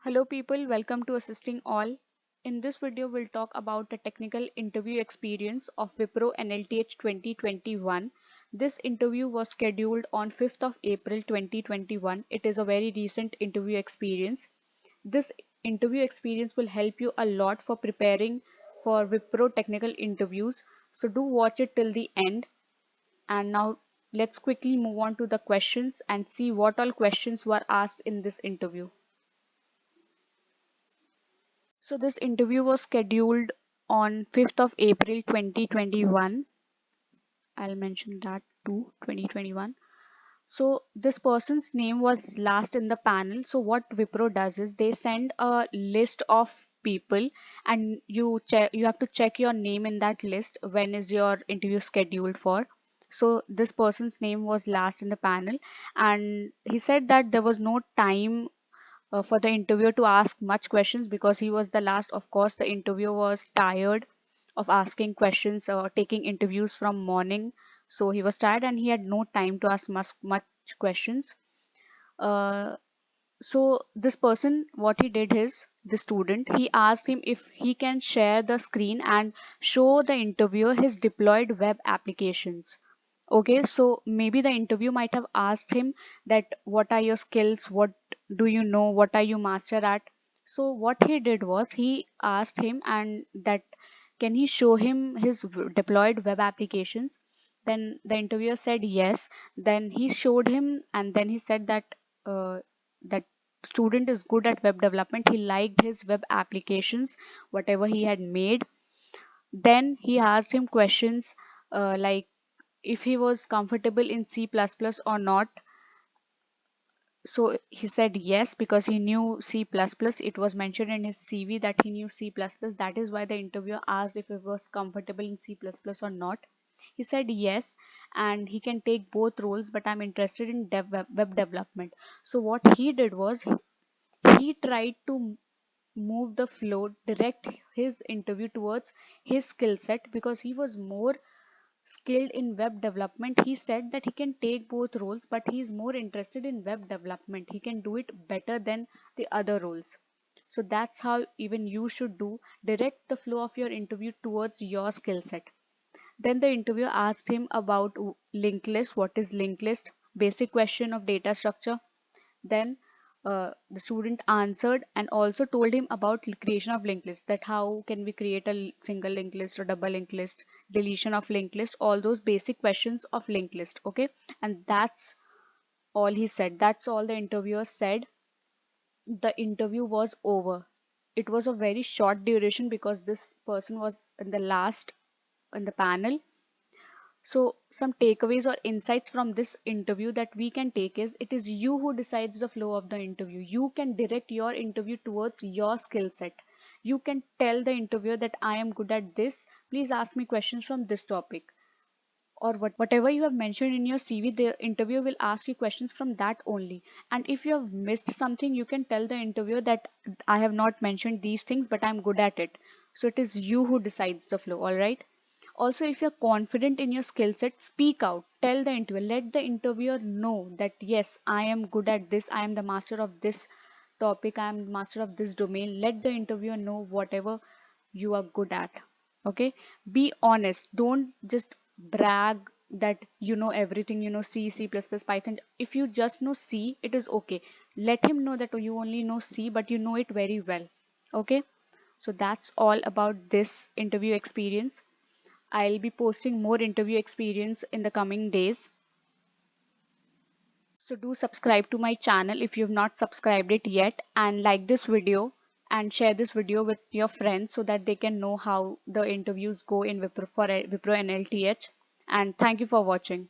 Hello people, welcome to Assisting All. In this video, we'll talk about the technical interview experience of Wipro NLTH 2021. This interview was scheduled on 5th of April 2021. It is a very recent interview experience. This interview experience will help you a lot for preparing for Wipro technical interviews. So do watch it till the end. And now let's quickly move on to the questions and see what all questions were asked in this interview. So this interview was scheduled on 5th of April 2021. I'll mention that too, 2021. So this person's name was last in the panel. So what Wipro does is they send a list of people and you have to check your name in that list when is your interview scheduled for. So this person's name was last in the panel and he said that there was no time for the interviewer to ask much questions because he was the last. Of course, the interviewer was tired of asking questions or taking interviews from morning. So he was tired and he had no time to ask much questions. Uh, so this person, what he did is, the student, he asked him if he can share the screen and show the interviewer his deployed web applications. Okay, so maybe the interview might have asked him that what are your skills, what do you know, what are you master at. So what he did was he asked him and that can he show him his deployed web applications. Then the interviewer said yes. Then he showed him and then he said that that student is good at web development. He liked his web applications, whatever he had made. Then he asked him questions like if he was comfortable in C++ or not. So he said yes because he knew C++. It was mentioned in his CV that he knew C++. That is why the interviewer asked if he was comfortable in C++ or not. He said yes, and he can take both roles, but I'm interested in web development. So what he did was he tried to move the flow, direct his interview towards his skill set because he was more skilled in web development. He said that he can take both roles, but he is more interested in web development. He can do it better than the other roles. So that's how even you should do. Direct the flow of your interview towards your skill set. Then the interviewer asked him about linked list. What is linked list? Basic question of data structure. Then the student answered and also told him about creation of linked list, that how can we create a single linked list or double linked list, deletion of linked list, all those basic questions of linked list. Okay, and that's all he said. That's all the interviewer said. The interview was over. It was a very short duration because this person was in the last in the panel. So some takeaways or insights from this interview that we can take is it is you who decides the flow of the interview. You can direct your interview towards your skill set. You can tell the interviewer that I am good at this. Please ask me questions from this topic. Or whatever you have mentioned in your CV, the interviewer will ask you questions from that only. And if you have missed something, you can tell the interviewer that I have not mentioned these things, but I'm good at it. So it is you who decides the flow, all right? Also, if you're confident in your skill set, speak out. Tell the interviewer, let the interviewer know that yes, I am good at this, I am the master of this topic, I am the master of this domain. Let the interviewer know whatever you are good at. Okay, be honest. Don't just brag that you know everything, you know C, Python. If you just know C, it is okay. Let him know that you only know C, but you know it very well. Okay, so that's all about this interview experience. I'll be posting more interview experience in the coming days. So do subscribe to my channel if you've not subscribed it yet, and like this video and share this video with your friends so that they can know how the interviews go in Wipro for Wipro NLTH. And thank you for watching.